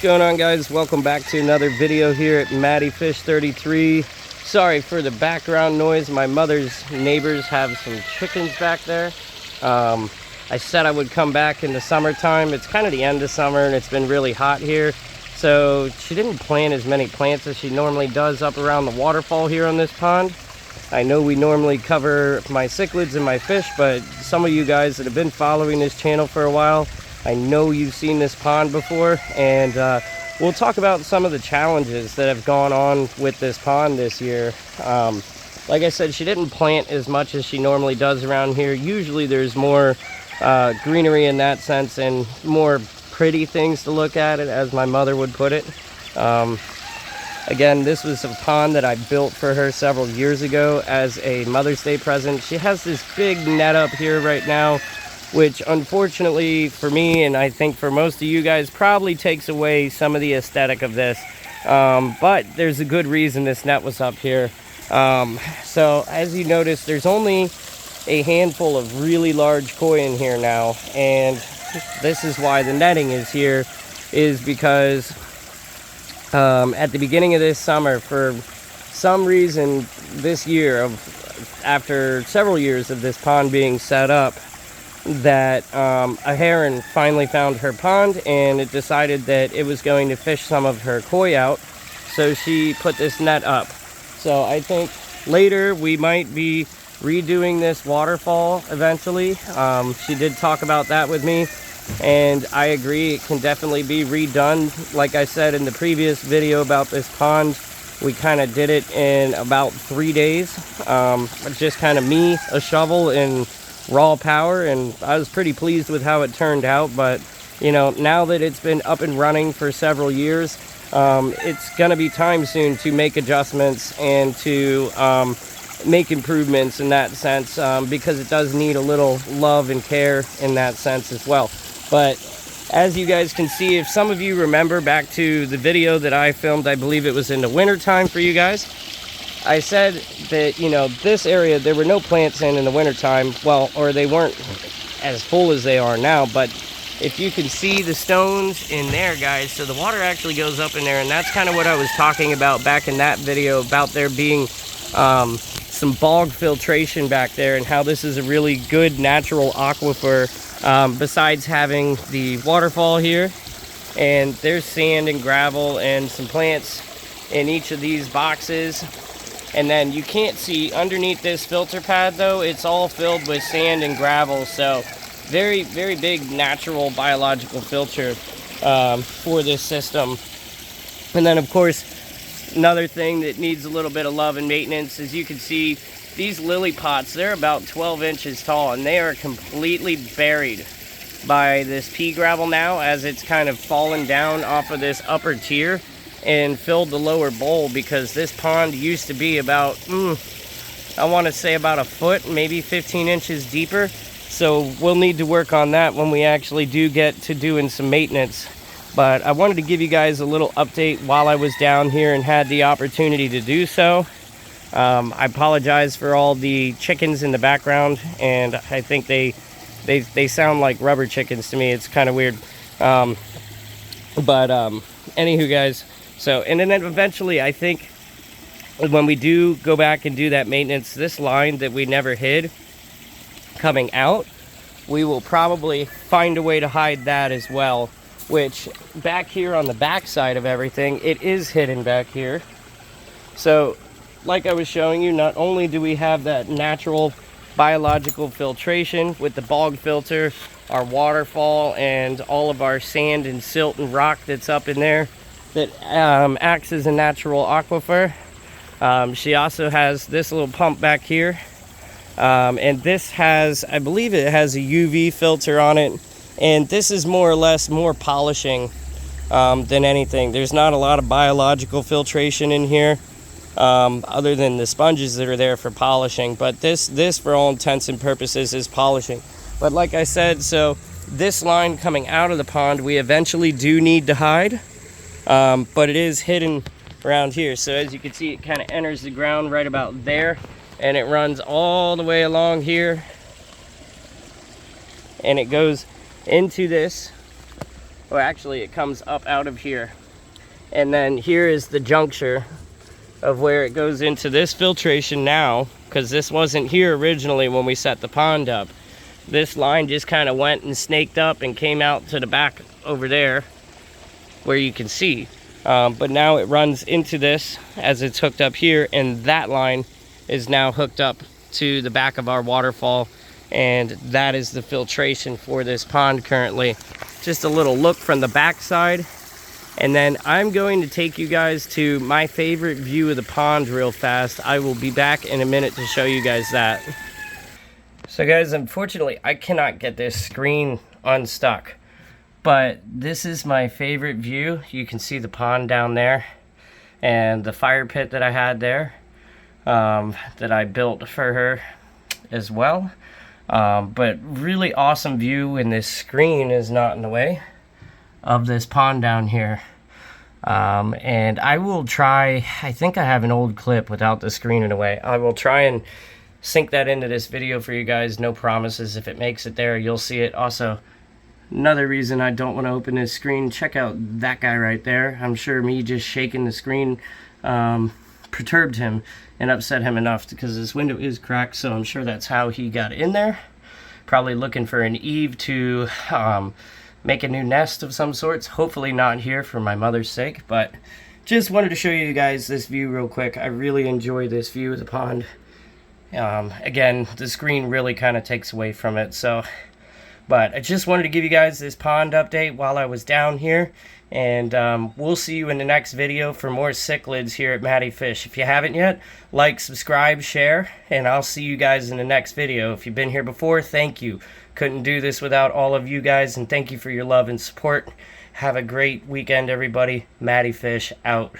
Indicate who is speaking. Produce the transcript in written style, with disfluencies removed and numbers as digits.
Speaker 1: going on, guys? Welcome back to another video here at Matty Fish 33. Sorry for the background noise. My mother's neighbors have some chickens back there. I said I would come back in the summertime. It's kind of the end of summer and it's been really hot here, so she didn't plant as many plants as she normally does up around the waterfall here on this pond. I know we normally cover my cichlids and my fish, but some of you guys that have been following this channel for a while, I know you've seen this pond before, and we'll talk about some of the challenges that have gone on with this pond this year. Like I said, she didn't plant as much as she normally does around here. Usually there's more greenery in that sense and more pretty things to look at, it, as my mother would put it. Again, this was a pond that I built for her several years ago as a Mother's Day present. She has this big net up here right now, which unfortunately for me, and I think for most of you guys, probably takes away some of the aesthetic of this. But there's a good reason this net was up here. So as you notice, there's only a handful of really large koi in here now, and this is why the netting is here, is because at the beginning of this summer, for some reason this year, after several years of this pond being set up, that a heron finally found her pond, and it decided that it was going to fish some of her koi out, so she put this net up. So I think later we might be redoing this waterfall eventually. She did talk about that with me, and I agree, it can definitely be redone. Like I said in the previous video about this pond, we kind of did it in about 3 days. Just kind of me, a shovel, and raw power, and I was pretty pleased with how it turned out. But you know, now that it's been up and running for several years, it's gonna be time soon to make adjustments and to make improvements in that sense, because it does need a little love and care in that sense as well. But as you guys can see, if some of you remember back to the video that I filmed, I believe it was in the winter time for you guys, I said that, you know, this area, there were no plants in the wintertime. Well, or they weren't as full as they are now, but if you can see the stones in there, guys, so the water actually goes up in there, and that's kind of what I was talking about back in that video, about there being some bog filtration back there, and how this is a really good natural aquifer, besides having the waterfall here. And there's sand and gravel and some plants in each of these boxes. And then you can't see underneath this filter pad, though, it's all filled with sand and gravel. So very, very big natural biological filter for this system. And then, of course, another thing that needs a little bit of love and maintenance, as you can see, these lily pots, they're about 12 inches tall, and they are completely buried by this pea gravel now, as it's kind of fallen down off of this upper tier and filled the lower bowl, because this pond used to be about, I want to say about a foot, maybe 15 inches deeper. So we'll need to work on that when we actually do get to doing some maintenance. But I wanted to give you guys a little update while I was down here and had the opportunity to do so. I apologize for all the chickens in the background, and I think they sound like rubber chickens to me. It's kind of weird. Anywho, guys, so, and then eventually, I think when we do go back and do that maintenance, this line that we never hid coming out, we will probably find a way to hide that as well, which back here on the back side of everything, it is hidden back here. So like I was showing you, not only do we have that natural biological filtration with the bog filter, our waterfall, and all of our sand and silt and rock that's up in there that acts as a natural aquifer. She also has this little pump back here, and this has, I believe it has a UV filter on it, and this is more or less more polishing than anything. There's not a lot of biological filtration in here, other than the sponges that are there for polishing, but this for all intents and purposes is polishing. But like I said, so this line coming out of the pond we eventually do need to hide, but it is hidden around here. So as you can see, it kind of enters the ground right about there, and it runs all the way along here, and it goes into this Or actually, it comes up out of here. And then here is the juncture of where it goes into this filtration now, because this wasn't here originally when we set the pond up. This line just kind of went and snaked up and came out to the back over there where you can see. But now it runs into this as it's hooked up here, and that line is now hooked up to the back of our waterfall, and that is the filtration for this pond currently. Just a little look from the back side, and then I'm going to take you guys to my favorite view of the pond real fast. I will be back in a minute to show you guys that. So guys, unfortunately I cannot get this screen unstuck, but this is my favorite view. You can see the pond down there and the fire pit that I had there, that I built for her as well. But really awesome view when this screen is not in the way of this pond down here. And I will try, I think I have an old clip without the screen in the way. I will try and sync that into this video for you guys. No promises. If it makes it there, you'll see it. Also, another reason I don't want to open this screen, check out that guy right there. I'm sure me just shaking the screen perturbed him and upset him enough, because this window is cracked, so I'm sure that's how he got in there. Probably looking for an eave to make a new nest of some sorts. Hopefully not here for my mother's sake, but just wanted to show you guys this view real quick. I really enjoy this view of the pond. Again, the screen really kind of takes away from it, so but I just wanted to give you guys this pond update while I was down here, and we'll see you in the next video for more cichlids here at Matty Fish. If you haven't yet, like, subscribe, share, and I'll see you guys in the next video. If you've been here before, thank you. Couldn't do this without all of you guys, and thank you for your love and support. Have a great weekend, everybody. Matty Fish out.